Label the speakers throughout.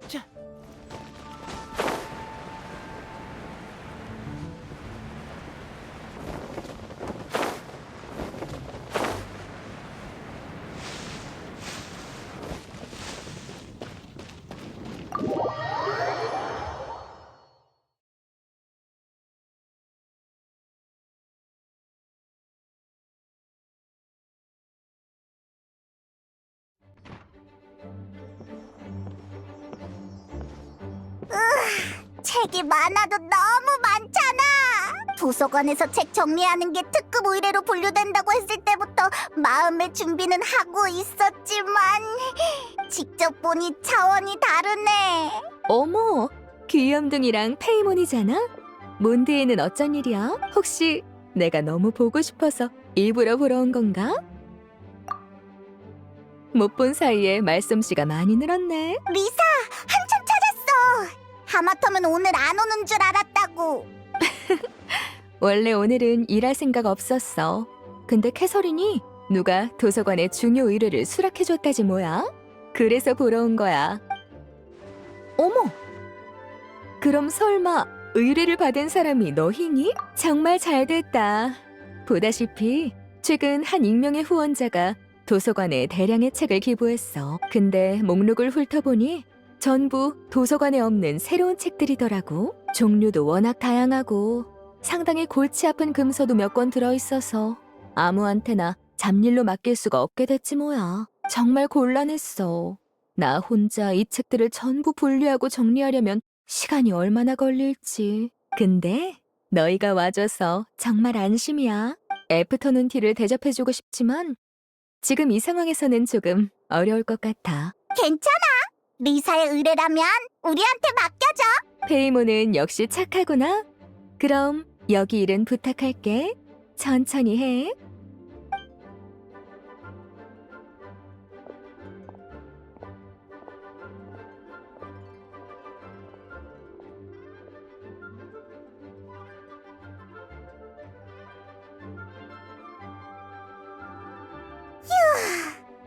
Speaker 1: 자.
Speaker 2: 책이 많아도 너무 많잖아. 도서관에서 책 정리하는 게 특급 의뢰로 분류된다고 했을 때부터 마음의 준비는 하고 있었지만 직접 보니 차원이 다르네.
Speaker 3: 어머, 귀염둥이랑 페이몬이잖아? 몬드에는 어쩐 일이야? 혹시 내가 너무 보고 싶어서 일부러 보러 온 건가? 못 본 사이에 말솜씨가 많이 늘었네.
Speaker 2: 리사, 한참 찾았어. 하마터면 오늘 안 오는 줄 알았다고.
Speaker 3: 원래 오늘은 일할 생각 없었어. 근데 캐서린이 누가 도서관에 중요 의뢰를 수락해줬다지 뭐야? 그래서 보러 온 거야. 어머! 그럼 설마 의뢰를 받은 사람이 너희니? 정말 잘됐다. 보다시피 최근 한 익명의 후원자가 도서관에 대량의 책을 기부했어. 근데 목록을 훑어보니 전부 도서관에 없는 새로운 책들이더라고. 종류도 워낙 다양하고 상당히 골치 아픈 금서도 몇 권 들어있어서 아무한테나 잡일로 맡길 수가 없게 됐지 뭐야. 정말 곤란했어. 나 혼자 이 책들을 전부 분류하고 정리하려면 시간이 얼마나 걸릴지. 근데 너희가 와줘서 정말 안심이야. 애프터눈 티를 대접해주고 싶지만 지금 이 상황에서는 조금 어려울 것 같아.
Speaker 2: 괜찮아. 리사의 의뢰라면 우리한테 맡겨줘.
Speaker 3: 페이모는 역시 착하구나. 그럼 여기 일은 부탁할게. 천천히 해.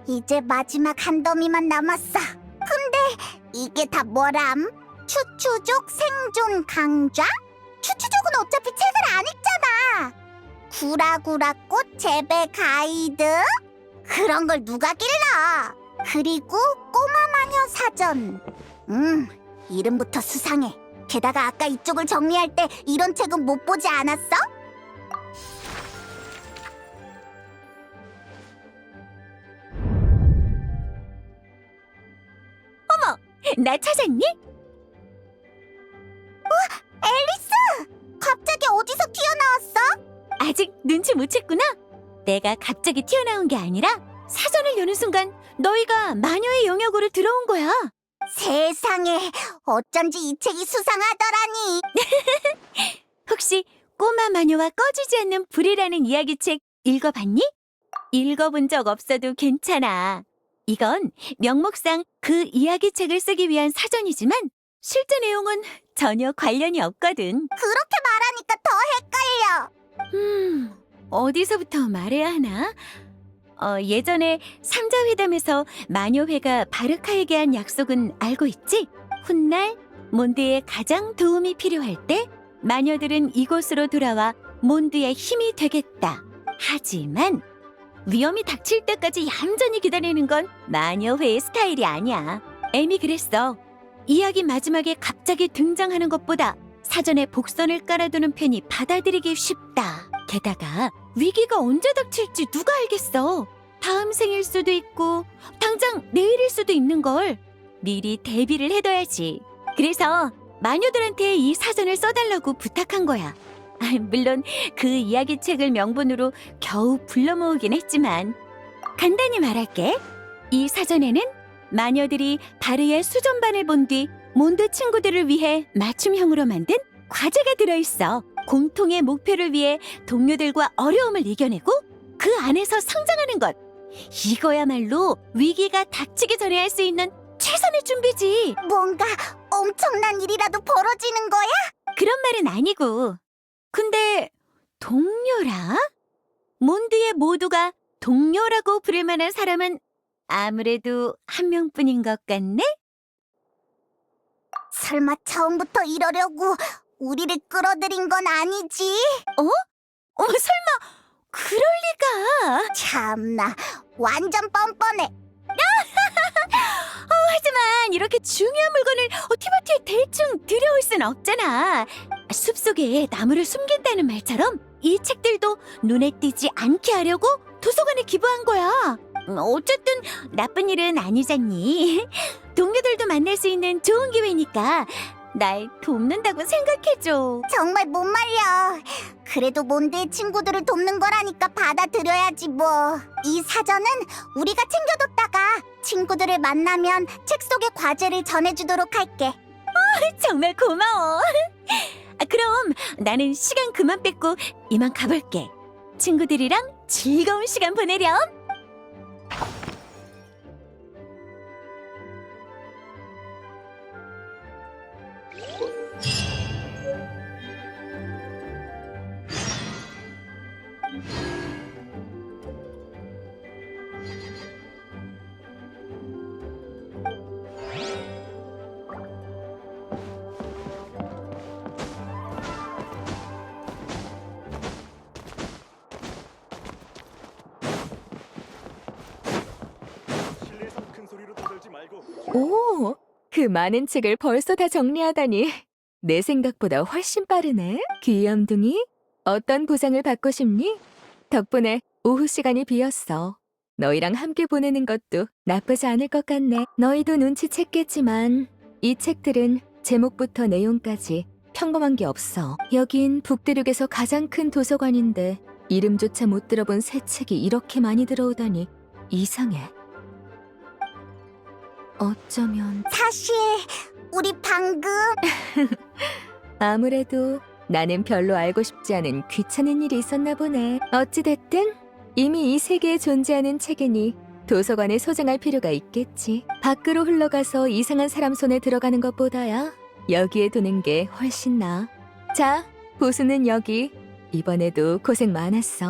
Speaker 2: 이제 마지막 한 더미만 남았어. 근데 이게 다 뭐람? 추추족 생존 강좌? 추추족은 어차피 책을 안 읽잖아. 구라구라꽃 재배 가이드? 그런 걸 누가 길러? 그리고 꼬마 마녀 사전. 이름부터 수상해. 게다가 아까 이쪽을 정리할 때 이런 책은 못 보지 않았어?
Speaker 3: 나 찾았니?
Speaker 2: 앨리스! 갑자기 어디서 튀어나왔어?
Speaker 4: 아직 눈치 못 챘구나? 내가 갑자기 튀어나온 게 아니라 사전을 여는 순간 너희가 마녀의 영역으로 들어온 거야.
Speaker 2: 세상에, 어쩐지 이 책이 수상하더라니.
Speaker 4: 혹시 꼬마 마녀와 꺼지지 않는 불이라는 이야기책 읽어봤니? 읽어본 적 없어도 괜찮아. 이건 명목상 그 이야기책을 쓰기 위한 사전이지만 실제 내용은 전혀 관련이 없거든.
Speaker 2: 그렇게 말하니까 더 헷갈려.
Speaker 4: 어디서부터 말해야 하나? 예전에 삼자회담에서 마녀회가 바르카에게 한 약속은 알고 있지? 훗날 몬드에 가장 도움이 필요할 때 마녀들은 이곳으로 돌아와 몬드의 힘이 되겠다. 하지만 위험이 닥칠 때까지 얌전히 기다리는 건 마녀회의 스타일이 아니야. 에미 그랬어. 이야기 마지막에 갑자기 등장하는 것보다 사전에 복선을 깔아두는 편이 받아들이기 쉽다. 게다가 위기가 언제 닥칠지 누가 알겠어. 다음 생일 수도 있고 당장 내일일 수도 있는 걸 미리 대비를 해둬야지. 그래서 마녀들한테 이 사전을 써달라고 부탁한 거야. 물론 그 이야기책을 명분으로 겨우 불러 모으긴 했지만 간단히 말할게. 이 사전에는 마녀들이 바르의 수전반을 본 뒤 몬드 친구들을 위해 맞춤형으로 만든 과제가 들어있어. 공통의 목표를 위해 동료들과 어려움을 이겨내고 그 안에서 성장하는 것. 이거야말로 위기가 닥치기 전에 할 수 있는 최선의 준비지.
Speaker 2: 뭔가 엄청난 일이라도 벌어지는 거야?
Speaker 4: 그런 말은 아니고. 근데 동료라? 몬드의 모두가 동료라고 부를 만한 사람은 아무래도 한 명뿐인 것 같네?
Speaker 2: 설마 처음부터 이러려고 우리를 끌어들인 건 아니지?
Speaker 4: 어머, 설마 그럴 리가.
Speaker 2: 참나, 완전 뻔뻔해.
Speaker 4: 하지만 이렇게 중요한 물건을 티모티에 대충 들여올 순 없잖아. 숲속에 나무를 숨긴다는 말처럼 이 책들도 눈에 띄지 않게 하려고 도서관에 기부한 거야. 어쨌든 나쁜 일은 아니잖니. 동료들도 만날 수 있는 좋은 기회니까 날 돕는다고 생각해줘.
Speaker 2: 정말 못 말려. 그래도 몬드의 친구들을 돕는 거라니까 받아들여야지 뭐. 이 사전은 우리가 챙겨뒀다가 친구들을 만나면 책 속의 과제를 전해주도록 할게.
Speaker 4: 정말 고마워. 그럼 나는 시간 그만 뺏고 이만 가볼게. 친구들이랑 즐거운 시간 보내렴.
Speaker 1: 실내에서 큰 소리로 떠들지 말고
Speaker 3: 오, 그 많은 책을 벌써 다 정리하다니. 내 생각보다 훨씬 빠르네. 귀염둥이, 어떤 보상을 받고 싶니? 덕분에 오후 시간이 비었어. 너희랑 함께 보내는 것도 나쁘지 않을 것 같네. 너희도 눈치챘겠지만 이 책들은 제목부터 내용까지 평범한 게 없어. 여긴 북대륙에서 가장 큰 도서관인데 이름조차 못 들어본 새 책이 이렇게 많이 들어오다니 이상해. 어쩌면
Speaker 2: 사실 우리 방금
Speaker 3: 아무래도 나는 별로 알고 싶지 않은 귀찮은 일이 있었나 보네. 어찌됐든 이미 이 세계에 존재하는 책이니 도서관에 소장할 필요가 있겠지. 밖으로 흘러가서 이상한 사람 손에 들어가는 것보다야 여기에 두는 게 훨씬 나아. 자, 보수는 여기. 이번에도 고생 많았어.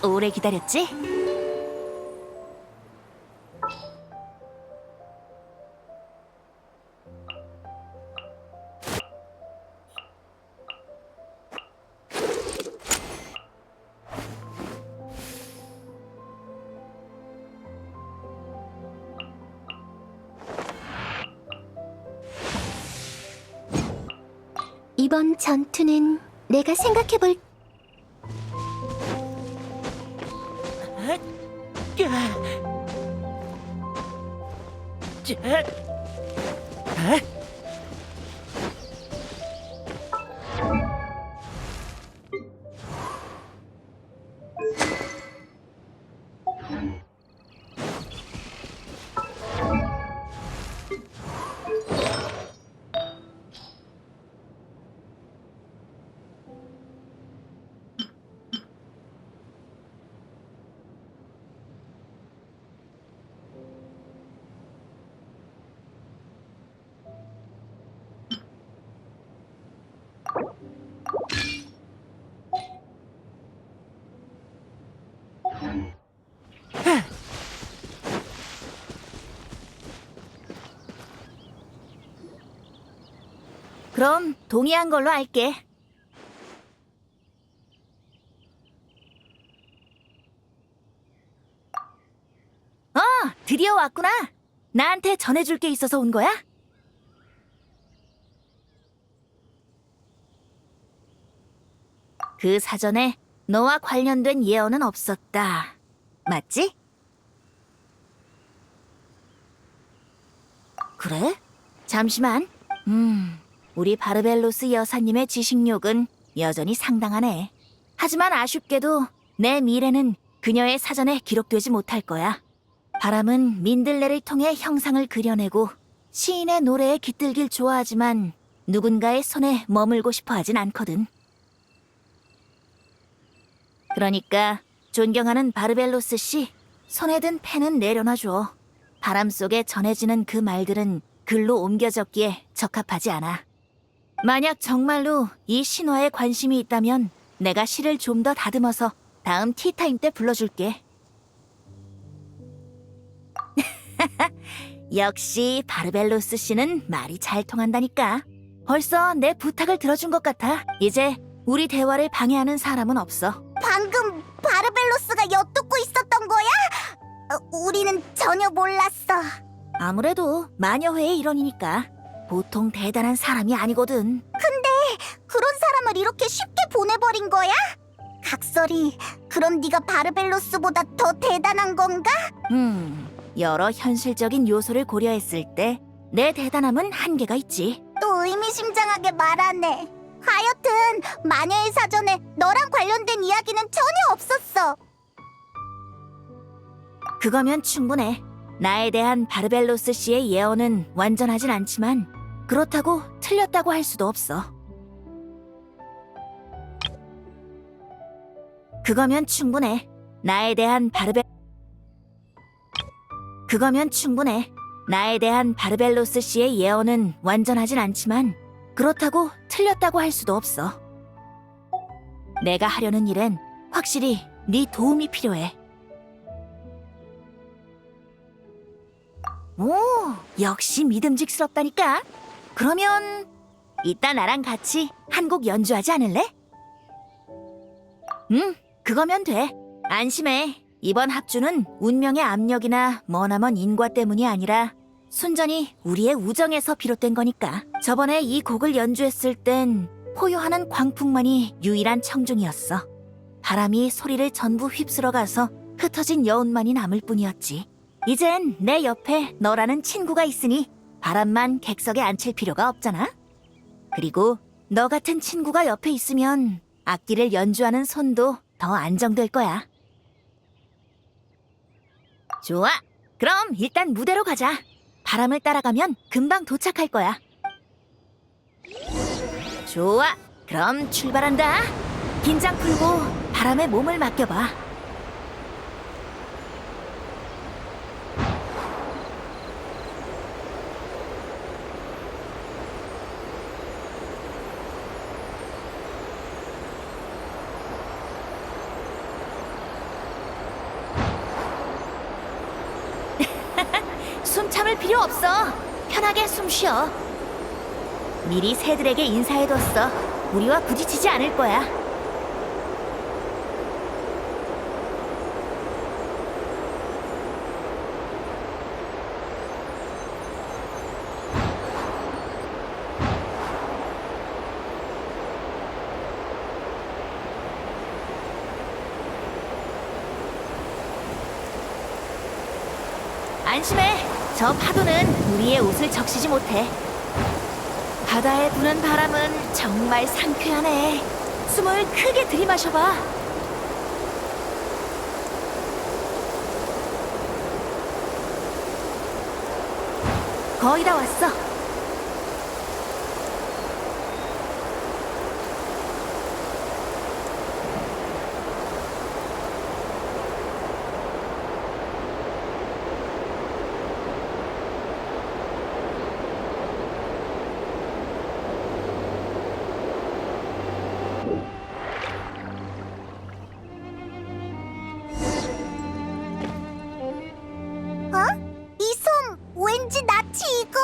Speaker 4: 오래 기다렸지?
Speaker 2: 이번 전투는 내가 생각해볼.
Speaker 4: 그럼 동의한 걸로 할게. 드디어 왔구나. 나한테 전해줄 게 있어서 온 거야? 그 사전에 너와 관련된 예언은 없었다. 맞지? 그래? 잠시만. 우리 바르벨로스 여사님의 지식욕은 여전히 상당하네. 하지만 아쉽게도 내 미래는 그녀의 사전에 기록되지 못할 거야. 바람은 민들레를 통해 형상을 그려내고 시인의 노래에 깃들길 좋아하지만 누군가의 손에 머물고 싶어 하진 않거든. 그러니까 존경하는 바르벨로스 씨, 손에 든 펜은 내려놔줘. 바람 속에 전해지는 그 말들은 글로 옮겨 적기에 적합하지 않아. 만약 정말로 이 신화에 관심이 있다면 내가 시를 좀 더 다듬어서 다음 티타임 때 불러줄게. 역시 바르벨로스 씨는 말이 잘 통한다니까. 벌써 내 부탁을 들어준 것 같아. 이제 우리 대화를 방해하는 사람은 없어.
Speaker 2: 방금 바르벨로스가 엿듣고 있었던 거야? 우리는 전혀 몰랐어.
Speaker 4: 아무래도 마녀회의 일원이니까 보통 대단한 사람이 아니거든.
Speaker 2: 그런 사람을 이렇게 쉽게 보내버린 거야? 각설이, 그럼 네가 바르벨로스보다 더 대단한 건가?
Speaker 4: 여러 현실적인 요소를 고려했을 때 내 대단함은 한계가 있지.
Speaker 2: 또 의미심장하게 말하네. 하여튼 마녀의 사전에 너랑 관련된 이야기는 전혀 없었어.
Speaker 4: 그거면 충분해. 나에 대한 바르벨로스 씨의 예언은 완전하진 않지만 그렇다고 틀렸다고 할 수도 없어. 그거면 충분해. 나에 대한 바르벨로스 씨의 예언은 완전하진 않지만 그렇다고 틀렸다고 할 수도 없어. 내가 하려는 일엔 확실히 네 도움이 필요해. 오, 역시 믿음직스럽다니까. 그러면 이따 나랑 같이 한 곡 연주하지 않을래? 그거면 돼. 안심해. 이번 합주는 운명의 압력이나 머나먼 인과 때문이 아니라 순전히 우리의 우정에서 비롯된 거니까. 저번에 이 곡을 연주했을 땐 포효하는 광풍만이 유일한 청중이었어. 바람이 소리를 전부 휩쓸어가서 흩어진 여운만이 남을 뿐이었지. 이젠 내 옆에 너라는 친구가 있으니 바람만 객석에 앉힐 필요가 없잖아. 그리고 너 같은 친구가 옆에 있으면 악기를 연주하는 손도 더 안정될 거야. 좋아. 그럼 일단 무대로 가자. 바람을 따라가면 금방 도착할 거야. 좋아. 그럼 출발한다. 긴장 풀고 바람에 몸을 맡겨봐. 참을 필요 없어. 편하게 숨 쉬어. 미리 새들에게 인사해뒀어. 우리와 부딪히지 않을 거야. 안심해. 저 파도는 우리의 옷을 적시지 못해. 바다에 부는 바람은 정말 상쾌하네. 숨을 크게 들이마셔봐. 거의 다 왔어.
Speaker 2: 이 섬 왠지 낯이 익어.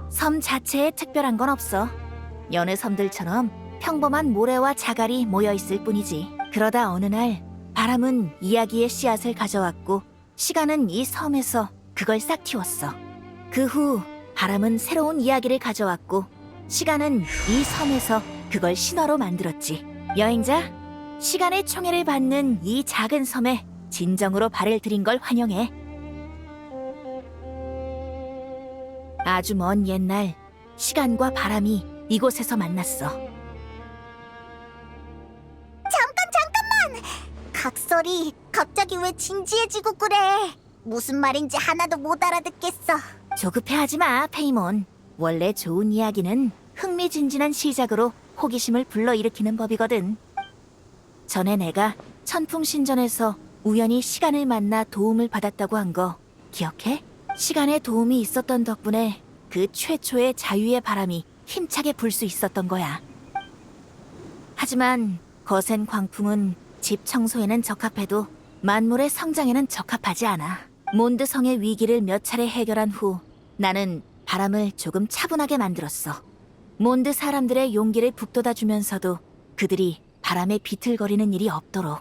Speaker 4: 섬 자체에 특별한 건 없어. 여느 섬들처럼 평범한 모래와 자갈이 모여 있을 뿐이지. 그러다 어느 날 바람은 이야기의 씨앗을 가져왔고 시간은 이 섬에서 그걸 싹 틔웠어. 그 후 바람은 새로운 이야기를 가져왔고 시간은 이 섬에서 그걸 신화로 만들었지. 여행자, 시간의 총애를 받는 이 작은 섬에 진정으로 발을 들인 걸 환영해. 아주 먼 옛날 시간과 바람이 이곳에서 만났어.
Speaker 2: 각설이 갑자기 왜 진지해지고 그래? 무슨 말인지 하나도 못 알아듣겠어.
Speaker 4: 조급해하지 마, 페이몬. 원래 좋은 이야기는 흥미진진한 시작으로 호기심을 불러일으키는 법이거든. 전에 내가 천풍신전에서 우연히 시간을 만나 도움을 받았다고 한 거 기억해? 시간의 도움이 있었던 덕분에 그 최초의 자유의 바람이 힘차게 불 수 있었던 거야. 하지만 거센 광풍은 집 청소에는 적합해도 만물의 성장에는 적합하지 않아. 몬드성의 위기를 몇 차례 해결한 후 나는 바람을 조금 차분하게 만들었어. 몬드 사람들의 용기를 북돋아주면서도 그들이 바람에 비틀거리는 일이 없도록.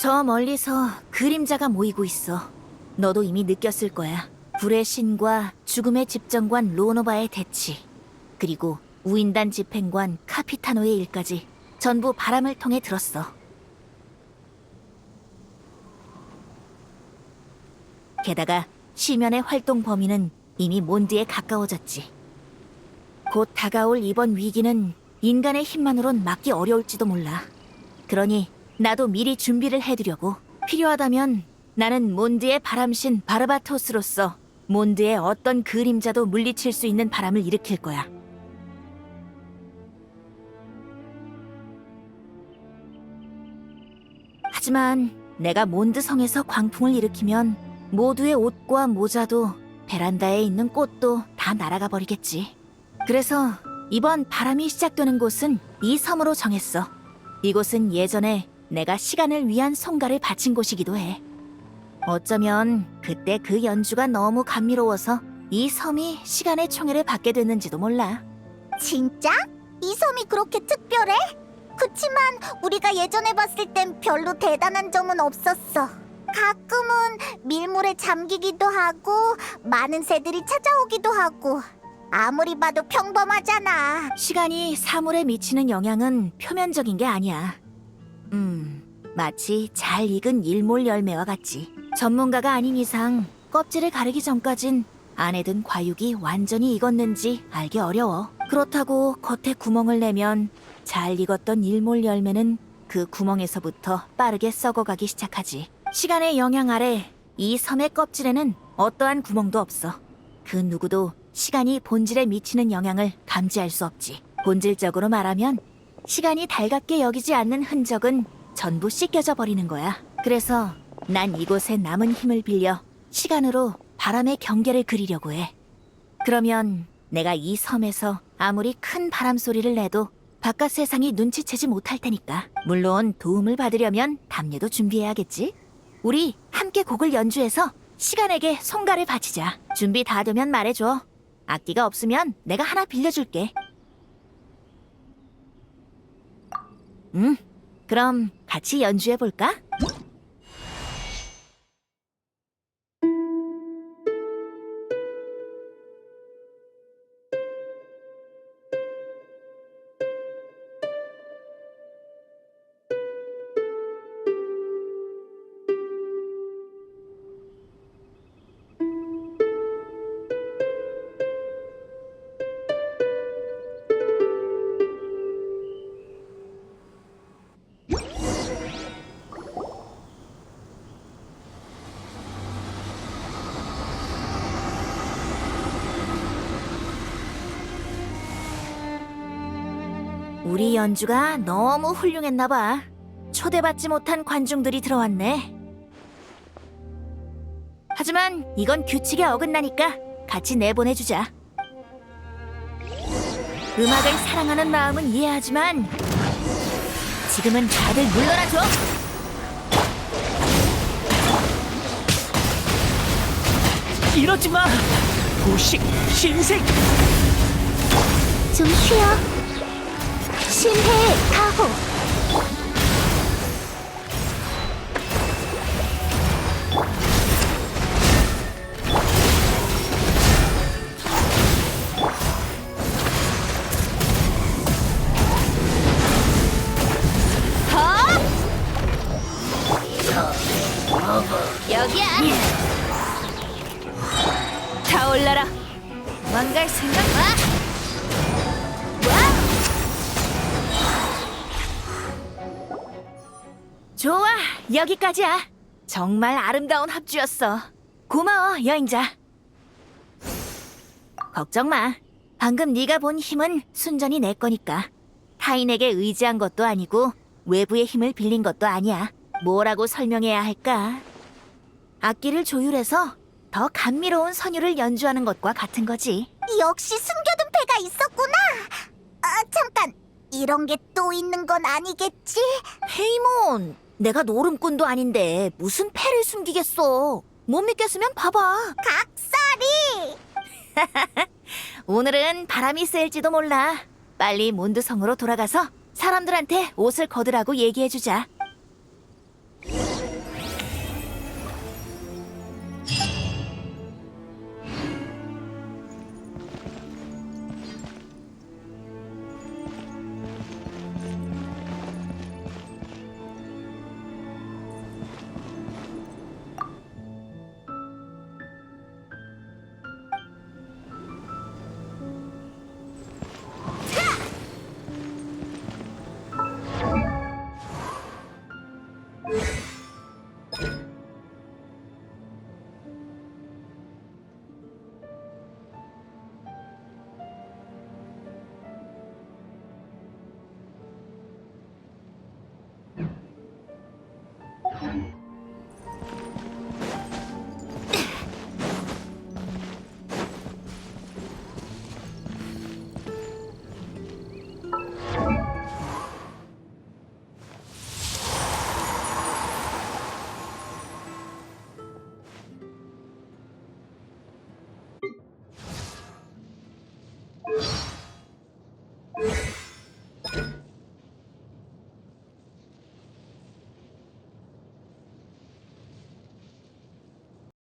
Speaker 4: 저 멀리서 그림자가 모이고 있어. 너도 이미 느꼈을 거야. 불의 신과 죽음의 집정관 로노바의 대치, 그리고 우인단 집행관 카피타노의 일까지 전부 바람을 통해 들었어. 게다가 시면의 활동 범위는 이미 몬드에 가까워졌지. 곧 다가올 이번 위기는 인간의 힘만으론 막기 어려울지도 몰라. 그러니 나도 미리 준비를 해두려고. 필요하다면 나는 몬드의 바람신 바르바토스로서 몬드의 어떤 그림자도 물리칠 수 있는 바람을 일으킬 거야. 하지만 내가 몬드성에서 광풍을 일으키면 모두의 옷과 모자도 베란다에 있는 꽃도 다 날아가 버리겠지. 그래서 이번 바람이 시작되는 곳은 이 섬으로 정했어. 이곳은 예전에 내가 시간을 위한 성가를 바친 곳이기도 해. 어쩌면 그때 그 연주가 너무 감미로워서 이 섬이 시간의 총애를 받게 됐는지도 몰라.
Speaker 2: 진짜? 이 섬이 그렇게 특별해? 그치만 우리가 예전에 봤을 땐 별로 대단한 점은 없었어. 가끔은 밀물에 잠기기도 하고 많은 새들이 찾아오기도 하고 아무리 봐도 평범하잖아.
Speaker 4: 시간이 사물에 미치는 영향은 표면적인 게 아니야. 마치 잘 익은 일몰 열매와 같지. 전문가가 아닌 이상 껍질을 가르기 전까진 안에 든 과육이 완전히 익었는지 알기 어려워. 그렇다고 겉에 구멍을 내면 잘 익었던 일몰 열매는 그 구멍에서부터 빠르게 썩어가기 시작하지. 시간의 영향 아래 이 섬의 껍질에는 어떠한 구멍도 없어. 그 누구도 시간이 본질에 미치는 영향을 감지할 수 없지. 본질적으로 말하면 시간이 달갑게 여기지 않는 흔적은 전부 씻겨져 버리는 거야. 그래서 난 이곳에 남은 힘을 빌려 시간으로 바람의 경계를 그리려고 해. 그러면 내가 이 섬에서 아무리 큰 바람 소리를 내도 바깥 세상이 눈치채지 못할 테니까. 물론 도움을 받으려면 담례도 준비해야겠지. 우리 함께 곡을 연주해서 시간에게 성가를 바치자. 준비 다 되면 말해줘. 악기가 없으면 내가 하나 빌려줄게. 그럼 같이 연주해볼까? 우리 연주가 너무 훌륭했나 봐. 초대받지 못한 관중들이 들어왔네. 하지만 이건 규칙에 어긋나니까 같이 내보내주자. 음악을 사랑하는 마음은 이해하지만 지금은 다들 물러나줘.
Speaker 5: 이러지 마! 부식, 신생!
Speaker 2: 좀 쉬어. 신해의 가호.
Speaker 4: 여기야. 타올라라. 망갈 생각 마. 좋아, 여기까지야. 정말 아름다운 합주였어. 고마워, 여행자. 걱정 마. 방금 네가 본 힘은 순전히 내 거니까. 타인에게 의지한 것도 아니고 외부의 힘을 빌린 것도 아니야. 뭐라고 설명해야 할까? 악기를 조율해서 더 감미로운 선율을 연주하는 것과 같은 거지.
Speaker 2: 역시 숨겨둔 패가 있었구나. 아, 잠깐. 이런 게 또 있는 건 아니겠지?
Speaker 4: 헤이몬, 내가 노름꾼도 아닌데 무슨 패를 숨기겠어. 못 믿겠으면 봐봐.
Speaker 2: 각설이!
Speaker 4: 오늘은 바람이 셀지도 몰라. 빨리 몬드성으로 돌아가서 사람들한테 옷을 거두라고 얘기해주자.